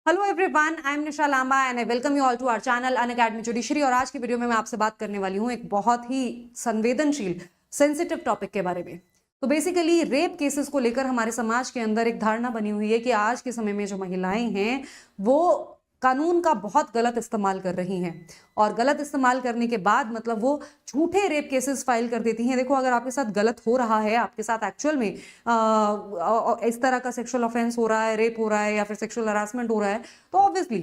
Hello everyone, I am Nisha Lamba and I welcome you all to our channel Unacademy judiciary. और आज की video में मैं आपसे बात करने वाली हूँ एक बहुत ही संवेदनशील सेंसिटिव टॉपिक के बारे में। तो बेसिकली रेप केसेस को लेकर हमारे समाज के अंदर एक धारणा बनी हुई है कि आज के समय में जो महिलाएं हैं वो कानून का बहुत गलत इस्तेमाल कर रही हैं, और गलत इस्तेमाल करने के बाद मतलब वो झूठे रेप केसेस फाइल कर देती हैं। देखो, अगर आपके साथ गलत हो रहा है, आपके साथ एक्चुअल में इस तरह का सेक्सुअल ऑफेंस हो रहा है, रेप हो रहा है या फिर सेक्सुअल हरासमेंट हो रहा है, तो ऑब्वियसली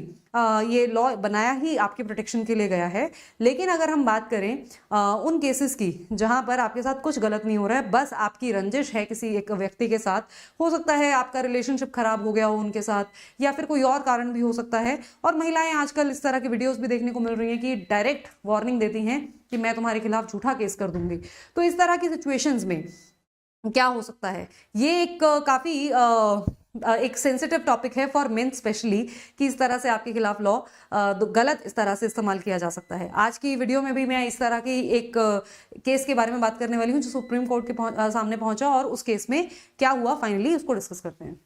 ये लॉ बनाया ही आपके प्रोटेक्शन के लिए गया है। लेकिन अगर हम बात करें उन केसेस की जहां पर आपके साथ कुछ गलत नहीं हो रहा है, बस आपकी रंजिश है किसी एक व्यक्ति के साथ, हो सकता है आपका रिलेशनशिप खराब हो गया हो उनके साथ, या फिर कोई और कारण भी हो सकता है। और महिलाएं आजकल इस तरह की वीडियोस भी देखने को मिल रही हैं कि डायरेक्ट वार्निंग देती हैं कि मैं तुम्हारे खिलाफ झूठा केस कर दूंगी। तो इस तरह की सिचुएशंस में क्या हो सकता है, ये एक काफी एक सेंसिटिव टॉपिक है फॉर मेन स्पेशली, कि इस तरह से आपके खिलाफ लॉ गलत इस तरह से इस्तेमाल किया जा सकता है। आज की वीडियो में भी मैं इस तरह की एक केस के बारे में बात करने वाली हूँ जो सुप्रीम कोर्ट के सामने पहुंचा, और उस केस में क्या हुआ फाइनली उसको डिस्कस करते हैं।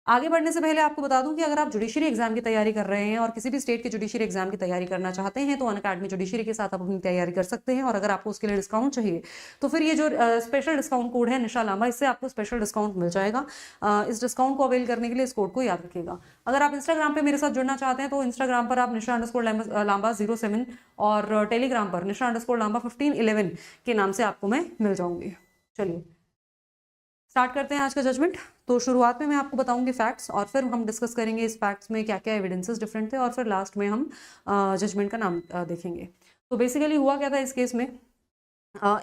आगे बढ़ने से पहले आपको बता दूं कि अगर आप जुडिशरी एग्जाम की तैयारी कर रहे हैं और किसी भी स्टेट के जुडिशरी एग्जाम की तैयारी करना चाहते हैं तो अनअकैडमी जुडिशरी के साथ आप अपनी तैयारी कर सकते हैं। और अगर आपको उसके लिए डिस्काउंट चाहिए तो फिर ये जो स्पेशल डिस्काउंट कोड है निशा लांबा, इससे आपको स्पेशल डिस्काउंट मिल जाएगा। इस डिस्काउंट को अवेल करने के लिए इस कोड को याद रखिएगा। अगर आप इंस्टाग्राम पर मेरे साथ जुड़ना चाहते हैं तो इंस्टाग्राम पर आप निशा_लांबा 07 और टेलीग्राम पर निशा_लांबा 1511 के नाम से आपको मैं मिल जाऊंगी। चलिए स्टार्ट करते हैं आज का जजमेंट। तो शुरुआत में मैं आपको बताऊंगी फैक्ट्स, और फिर हम डिस्कस करेंगे इस फैक्ट्स में क्या क्या एविडेंसेस डिफरेंट थे, और फिर लास्ट में हम जजमेंट का नाम देखेंगे। तो बेसिकली हुआ क्या था इस केस में,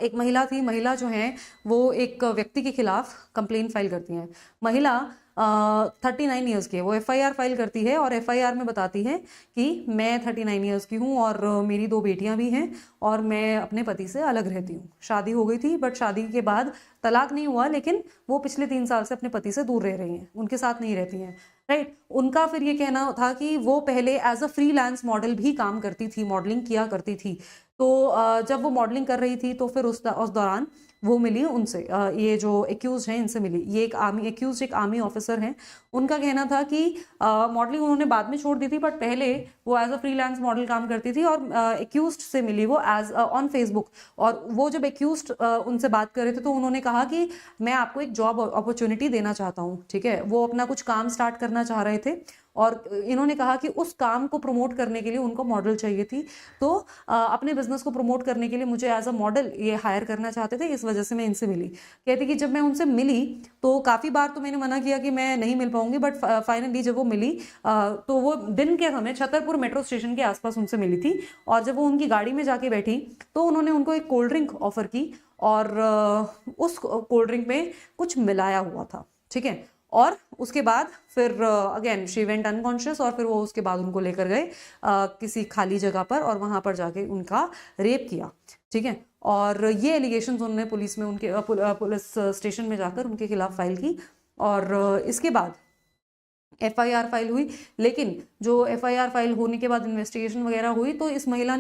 एक महिला थी। महिला जो है वो एक व्यक्ति के खिलाफ कंप्लेन फाइल करती है। महिला 39 ईयर्स की है। वो एफआईआर फाइल करती है और एफआईआर में बताती है कि मैं 39 ईयर्स की हूँ और मेरी 2 बेटियां भी हैं और मैं अपने पति से अलग रहती हूँ। शादी हो गई थी बट शादी के बाद तलाक नहीं हुआ, लेकिन वो पिछले 3 साल से अपने पति से दूर रह रही हैं, उनके साथ नहीं रहती हैं। राइट। उनका फिर ये कहना था कि वो पहले एज अ फ्रीलांस मॉडल भी काम करती थी, मॉडलिंग किया करती थी। तो जब वो मॉडलिंग कर रही थी तो फिर उस दौरान वो मिली उनसे, ये जो एक्यूज हैं इनसे मिली। ये एक आर्मी ऑफिसर हैं। उनका कहना था कि मॉडलिंग उन्होंने बाद में छोड़ दी थी, बट पहले वो एज अ फ्रीलांस मॉडल काम करती थी, और एक्यूज से मिली वो एज ऑन फेसबुक। और वो जब एक्यूज उनसे बात कर रहे थे तो उन्होंने कहा कि मैं आपको एक जॉब अपॉर्चुनिटी देना चाहता हूँ। ठीक है, वो अपना कुछ काम स्टार्ट करना चाह रहे थे और इन्होंने कहा कि उस काम को प्रमोट करने के लिए उनको मॉडल चाहिए थी। तो अपने बिजनेस को प्रमोट करने के लिए मुझे एज अ मॉडल ये हायर करना चाहते थे, इस वजह से मैं इनसे मिली। कहती कि जब मैं उनसे मिली तो काफ़ी बार तो मैंने मना किया कि मैं नहीं मिल पाऊंगी, बट फाइनली जब वो मिली तो वो दिन के समय छतरपुर मेट्रो स्टेशन के आसपास उनसे मिली थी। और जब वो उनकी गाड़ी में जाके बैठी तो उन्होंने उनको एक कोल्ड ड्रिंक ऑफर की, और उस कोल्ड ड्रिंक में कुछ मिलाया हुआ था। ठीक है, और उसके बाद फिर अगेन शी वेंट अनकॉन्शियस, और फिर वो उसके बाद उनको लेकर गए किसी खाली जगह पर और वहां पर जाके उनका रेप किया। ठीक है, और ये एलिगेशंस उन्होंने पुलिस में उनके पुलिस स्टेशन में जाकर उनके खिलाफ फाइल की। और इसके बाद एफआईआर फाइल हुई। लेकिन जो एफआईआर फाइल होने के बाद इन्वेस्टिगेशन वगैरह हुई तो इस महिला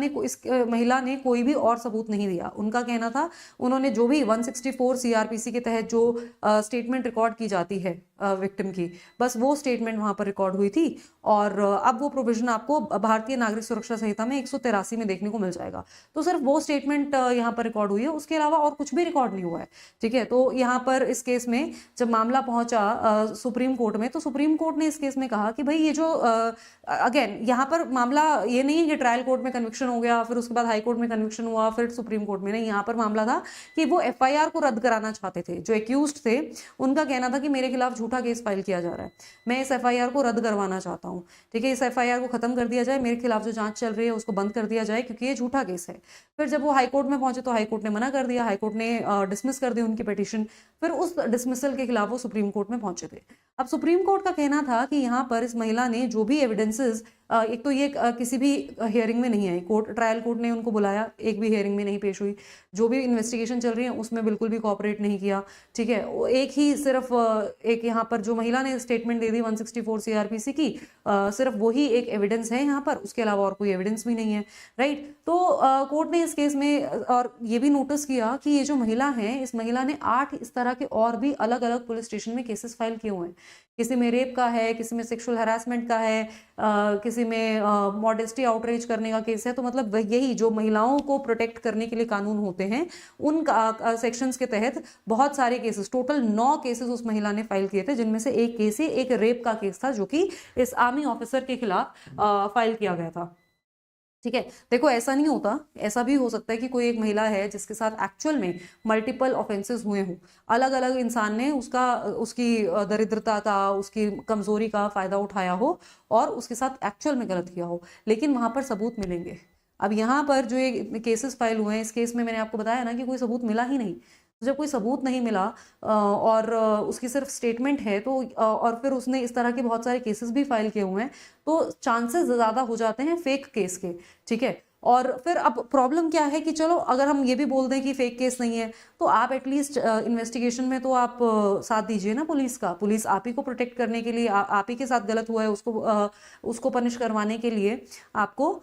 ने कोई भी और सबूत नहीं दिया। उनका कहना था उन्होंने जो भी 164 सीआरपीसी के तहत जो स्टेटमेंट रिकॉर्ड की जाती है विक्टिम की, बस वो स्टेटमेंट वहां पर रिकॉर्ड हुई थी। और अब वो प्रोविजन आपको भारतीय नागरिक सुरक्षा संहिता में 183 में देखने को मिल जाएगा। तो सिर्फ वो स्टेटमेंट यहाँ पर रिकॉर्ड हुई है, उसके अलावा और कुछ भी रिकॉर्ड नहीं हुआ है। ठीक है, तो यहाँ पर इस केस में जब मामला पहुंचा सुप्रीम कोर्ट में, तो सुप्रीम कोर्ट ने इस केस में कहा कि भाई ये जो अगेन यहाँ पर मामला ये नहीं है कि ट्रायल कोर्ट में कन्विक्शन हो गया फिर उसके बाद हाई कोर्ट में कन्विक्शन हुआ फिर सुप्रीम कोर्ट में, नहीं। यहाँ पर मामला था कि वो एफआईआर को रद्द कराना चाहते थे। जो एक्यूज्ड थे उनका कहना था कि मेरे खिलाफ झूठा केस फाइल किया जा रहा है, मैं इस एफआईआर को रद्द करवाना चाहता हूँ। ठीक है, इस एफआईआर को खत्म कर दिया जाए, मेरे खिलाफ जो जांच चल रही है उसको बंद कर दिया जाए, क्योंकि ये झूठा केस है। फिर जब वो हाईकोर्ट में पहुंचे तो हाईकोर्ट ने मना कर दिया, हाईकोर्ट ने डिसमिस कर दी उनकी पिटीशन। फिर उस डिसमिसल के खिलाफ वो सुप्रीम कोर्ट में पहुंचे थे। अब सुप्रीम कोर्ट का कहना था कि यहाँ पर इस महिला ने जो भी एविडेंसेस, एक तो ये किसी भी हियरिंग में नहीं आई, ट्रायल कोर्ट ने उनको बुलाया, एक भी हियरिंग में नहीं पेश हुई। जो भी इन्वेस्टिगेशन चल रही है उसमें बिल्कुल भी कोऑपरेट नहीं किया। ठीक है, एक ही सिर्फ एक यहाँ पर जो महिला ने स्टेटमेंट दे दी 164 सीआरपीसी की, सिर्फ वही एक एविडेंस है यहाँ पर, उसके अलावा और कोई एविडेंस भी नहीं है। राइट। तो कोर्ट ने इस केस में और ये भी नोटिस किया कि ये जो महिला है, इस महिला ने 8 इस तरह के और भी अलग अलग पुलिस स्टेशन में केसेस फाइल किए हुए हैं। किसी में रेप का है, किसी में सेक्सुअल हरासमेंट का है, किसी में मॉडेस्टी आउटरीच करने का केस है। तो मतलब यही जो महिलाओं को प्रोटेक्ट करने के लिए कानून होते हैं उन सेक्शंस के तहत बहुत सारे केसेस, टोटल 9 केसेस उस महिला ने फाइल किए थे, जिनमें से एक केस ही एक रेप का केस था जो कि इस आर्मी ऑफिसर के खिलाफ फाइल किया गया था। ठीक है, देखो ऐसा नहीं होता, ऐसा भी हो सकता है कि कोई एक महिला है जिसके साथ एक्चुअल में मल्टीपल ऑफेंसेस हुए हों, अलग अलग इंसान ने उसकी दरिद्रता का, उसकी कमजोरी का फायदा उठाया हो और उसके साथ एक्चुअल में गलत किया हो, लेकिन वहां पर सबूत मिलेंगे। अब यहाँ पर जो ये केसेस फाइल हुए हैं, इस केस में मैंने आपको बताया ना कि कोई सबूत मिला ही नहीं। जब कोई सबूत नहीं मिला और उसकी सिर्फ स्टेटमेंट है, तो और फिर उसने इस तरह के बहुत सारे केसेस भी फाइल किए हुए हैं, तो चांसेस ज़्यादा हो जाते हैं फेक केस के। ठीक है, और फिर अब प्रॉब्लम क्या है कि चलो अगर हम ये भी बोल दें कि फेक केस नहीं है, तो आप एटलीस्ट इन्वेस्टिगेशन में तो आप साथ दीजिए ना पुलिस का। पुलिस आप ही को प्रोटेक्ट करने के लिए, आप ही के साथ गलत हुआ है उसको पनिश करवाने के लिए आपको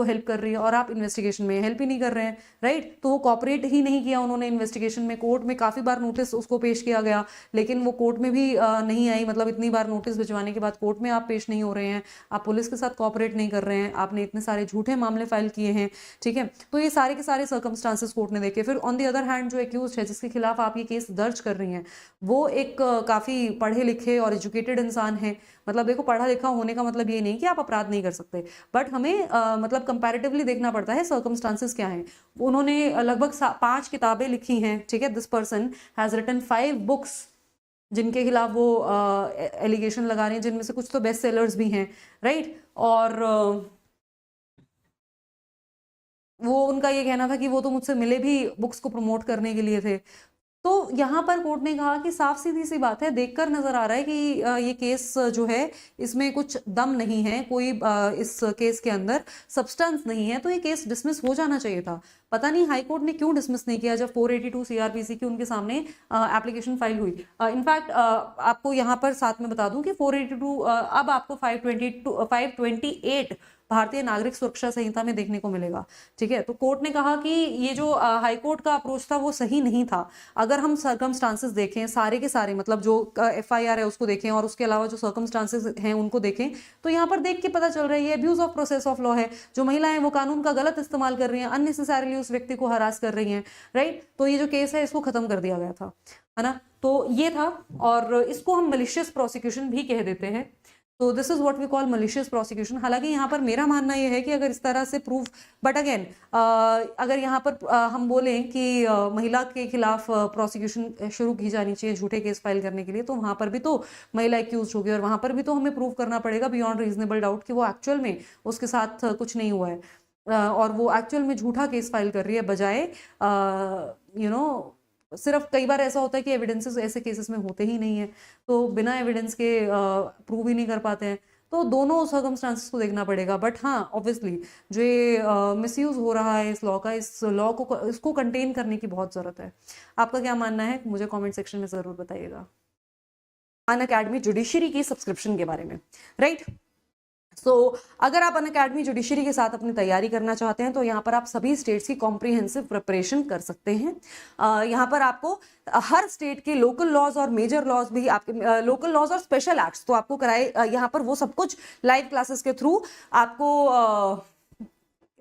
हेल्प कर रही है, और आप इन्वेस्टिगेशन में हेल्प ही नहीं कर रहे हैं, राइट। तो वो कॉपरेट ही नहीं किया उन्होंने इन्वेस्टिगेशन में। कोर्ट में काफ़ी बार नोटिस उसको पेश किया गया, लेकिन वो कोर्ट में भी नहीं आई। मतलब इतनी बार नोटिस भिजवाने के बाद कोर्ट में आप पेश नहीं हो रहे हैं, आप पुलिस के साथ कॉपरेट नहीं कर रहे हैं, आपने इतने सारे झूठे मामले फाइल किए हैं। ठीक है, तो ये सारे के सारे सर्कमस्टांसेस कोर्ट ने देखे। फिर ऑन दी अदर हैंड जो एक्यूज है, जिसके खिलाफ आप ये केस दर्ज कर रही हैं, वो एक काफ़ी पढ़े लिखे और एजुकेटेड इंसान है। मतलब देखो, पढ़ा लिखा होने का मतलब ये नहीं कि आप अपराध नहीं कर सकते, बट हमें मतलब कंपैरेटिवली देखना पड़ता है सर्कमस्टांसेस क्या हैं। उन्होंने लगभग 5 किताबें लिखी हैं। ठीक है, this person has written 5 books जिनके खिलाफ वो एलिगेशन लगा रहे हैं, जिनमें से कुछ तो बेस्ट सेलर्स भी हैं, राइट। और वो उनका ये कहना था कि वो तो मुझसे मिले भी बुक्स को प्रमोट करने के लिए थे। तो यहाँ पर कोर्ट ने कहा कि साफ सीधी सी बात है, देखकर नजर आ रहा है कि ये केस जो है इसमें कुछ दम नहीं है, कोई इस केस के अंदर सब्सटेंस नहीं है, तो ये केस डिसमिस हो जाना चाहिए था। पता नहीं हाई कोर्ट ने क्यों डिसमिस नहीं किया जब 482 सीआरपीसी की उनके सामने एप्लीकेशन फाइल हुई। इनफैक्ट आपको यहाँ पर साथ में बता दूं कि 482 अब आपको 528 भारतीय नागरिक सुरक्षा संहिता में देखने को मिलेगा। ठीक है, तो कोर्ट ने कहा कि ये जो हाई कोर्ट का अप्रोच था वो सही नहीं था। अगर हम सर्कमस्टांसेस देखें सारे के सारे, मतलब जो एफआईआर है उसको देखें और उसके अलावा जो सर्कमस्टांसेस हैं उनको देखें, तो यहाँ पर देख के पता चल रहा है ये abuse of process of law है। जो महिलाएं वो कानून का गलत इस्तेमाल कर रही हैं, अननेसेसरीली उस व्यक्ति को हरास कर रही हैं, राइट। तो ये जो केस है इसको खत्म कर दिया गया था, है ना। तो ये था, और इसको हम मलिशियस प्रोसिक्यूशन भी कह देते हैं। तो this is what we call malicious prosecution. हालांकि यहाँ पर मेरा मानना यह है कि अगर इस तरह से प्रूफ, बट अगेन अगर यहाँ पर हम बोलें कि महिला के खिलाफ प्रोसिक्यूशन शुरू की जानी चाहिए झूठे केस फाइल करने के लिए, तो वहां पर भी तो महिला एक्यूज होगी, और वहां पर भी तो हमें प्रूव करना पड़ेगा बियॉन्ड रीजनेबल डाउट कि वो एक्चुअल में उसके साथ कुछ नहीं हुआ है, और वो एक्चुअल में झूठा केस फाइल कर रही है, बजाय सिर्फ कई बार ऐसा होता है कि एविडेंसेस ऐसे केसेस में होते ही नहीं है, तो बिना एविडेंस के प्रूव ही नहीं कर पाते हैं। तो दोनों सर्कमस्टांसेस को देखना पड़ेगा। बट हाँ, ऑब्वियसली जो ये मिसयूज हो रहा है इस लॉ का, इस लॉ को इसको कंटेन करने की बहुत जरूरत है। आपका क्या मानना है मुझे कमेंट सेक्शन में जरूर बताइएगा। अनअकैडमी जुडिशरी की सब्सक्रिप्शन के बारे में, राइट। अगर आप अनअकैडमी जुडिशरी के साथ अपनी तैयारी करना चाहते हैं, तो यहाँ पर आप सभी स्टेट्स की कॉम्प्रिहेंसिव प्रिपरेशन कर सकते हैं। यहाँ पर आपको हर स्टेट के लोकल लॉज और मेजर लॉज भी, आपके लोकल लॉज और स्पेशल एक्ट्स तो आपको कराए, यहाँ पर वो सब कुछ लाइव क्लासेस के थ्रू आपको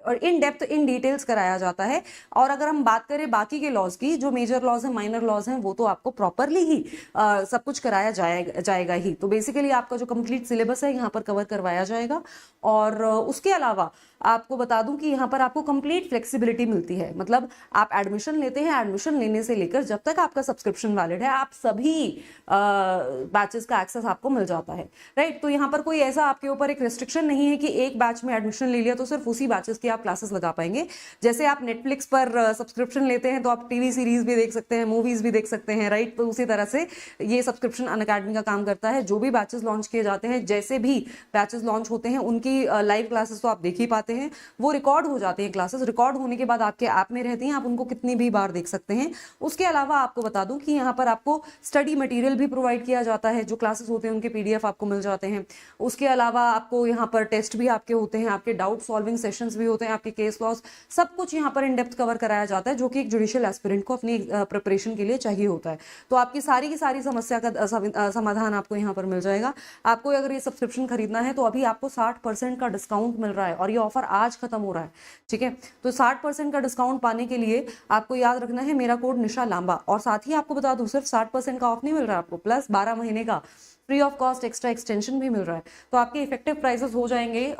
और इन डेप्थ इन डिटेल्स कराया जाता है। और अगर हम बात करें बाकी के लॉज की, जो मेजर लॉज हैं, माइनर लॉज हैं, वो तो आपको प्रॉपरली ही सब कुछ कराया जाएगा ही। तो बेसिकली आपका जो कंप्लीट सिलेबस है यहाँ पर कवर करवाया जाएगा। और उसके अलावा आपको बता दूं कि यहाँ पर आपको कंप्लीट फ्लेक्सिबिलिटी मिलती है। मतलब आप एडमिशन लेते हैं, एडमिशन लेने से लेकर जब तक आपका सब्सक्रिप्शन वैलिड है, आप सभी बैचेस का एक्सेस आपको मिल जाता है, राइट। तो यहाँ पर कोई ऐसा आपके ऊपर एक रिस्ट्रिक्शन नहीं है कि एक बैच में एडमिशन ले लिया तो सिर्फ उसी बैचेस की आप क्लासेस लगा पाएंगे। जैसे आप नेटफ्लिक्स पर सब्सक्रिप्शन लेते हैं तो आप टीवी सीरीज भी देख सकते हैं, मूवीज भी देख सकते हैं, राइट। तो उसी तरह से ये सब्सक्रिप्शन अनअकैडमी का काम करता है। जो भी बैचेस लॉन्च किए जाते हैं, जैसे भी बैचेस लॉन्च होते हैं, उनकी लाइव क्लासेस तो आप देख ही पाते हैं। वो रिकॉर्ड हो जाते हैं, क्लासेस रिकॉर्ड होने के बाद आपके ऐप में रहती हैं, आप उनको कितनी भी बार देख सकते हैं। उसके अलावा आपको बता दूं कि यहाँ पर आपको स्टडी मटेरियल भी प्रोवाइड किया जाता है। जो क्लासेस होते हैं उनके पीडीएफ आपको मिल जाते हैं। उसके अलावा आपको यहाँ पर टेस्ट भी आपके होते हैं, आपके डाउट सॉल्विंग सेशंस भी होते हैं। होते हैं, आपके केस लॉस, सब कुछ यहाँ पर इन डेप्थ कवर कराया जाता है, जो कि एक जुडिशियल एस्पिरेंट को अपनी प्रिपरेशन के लिए चाहिए होता है। तो आपकी सारी की सारी समस्या का समाधान आपको यहाँ पर मिल जाएगा। आपको अगर ये सब्सक्रिप्शन खरीदना है तो अभी आपको 60% का डिस्काउंट मिल रहा है और ये ऑफर आज खत्म हो रहा है, ठीक है। तो 60% का डिस्काउंट पाने के लिए आपको याद रखना है मेरा कोड निशा लांबा। और साथ ही आपको बता दूं, सिर्फ 60% का ऑफ नहीं मिल रहा है आपको, प्लस 12 महीने का free of cost extra extension भी मिल रहा है। तो आपके इफेक्टिव प्राइसेस हो जाएंगे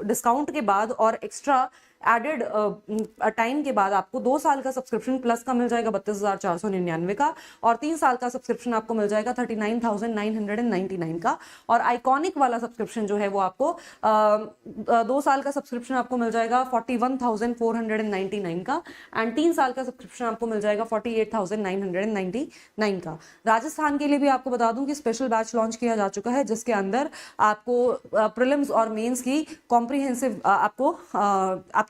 डिस्काउंट के बाद और एक्स्ट्रा एडेड टाइम के बाद आपको 2 साल का सब्सक्रिप्शन प्लस का मिल जाएगा 32,499 का, और 3 साल का सब्सक्रिप्शन आपको मिल जाएगा 39,999 का, और आइकॉनिक वाला सब्सक्रिप्शन जो है वो आपको 2 साल का सब्सक्रिप्शन आपको मिल जाएगा 41,499 का, एंड 3 साल का सब्सक्रिप्शन आपको मिल जाएगा 48,999 का। राजस्थान के लिए भी आपको बता दूं कि स्पेशल बैच लॉन्च किया जा चुका है, जिसके अंदर आपको प्रीलिम्स और मेंस की कॉम्प्रिहेंसिव आपको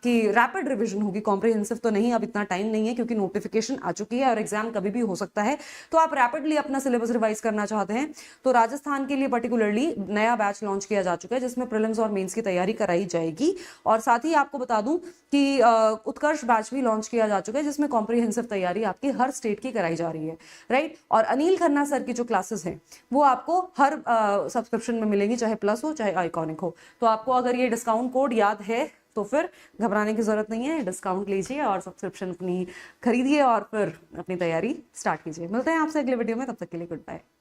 आपकी रैपिड रिवीजन होगी, कॉम्प्रिहेंसिव तो नहीं, अब इतना टाइम नहीं है क्योंकि नोटिफिकेशन आ चुकी है और एग्जाम कभी भी हो सकता है। तो आप रैपिडली अपना सिलेबस रिवाइज करना चाहते हैं तो राजस्थान के लिए पर्टिकुलरली नया बैच लॉन्च किया जा चुका है, जिसमें प्रीलिम्स और मेंस की तैयारी कराई जाएगी। और साथ ही आपको बता दूं कि उत्कर्ष बैच भी लॉन्च किया जा चुका है, जिसमें कॉम्प्रिहेंसिव तैयारी आपकी हर स्टेट की कराई जा रही है, राइट। और अनिल खन्ना सर की जो क्लासेस हैं वो आपको हर सब्सक्रिप्शन में मिलेंगी, चाहे प्लस हो चाहे आइकॉनिक हो। तो आपको अगर ये डिस्काउंट कोड याद है तो फिर घबराने की जरूरत नहीं है, डिस्काउंट लीजिए और सब्सक्रिप्शन अपनी खरीदिए और फिर अपनी तैयारी स्टार्ट कीजिए। मिलते हैं आपसे अगले वीडियो में, तब तक के लिए गुड बाय।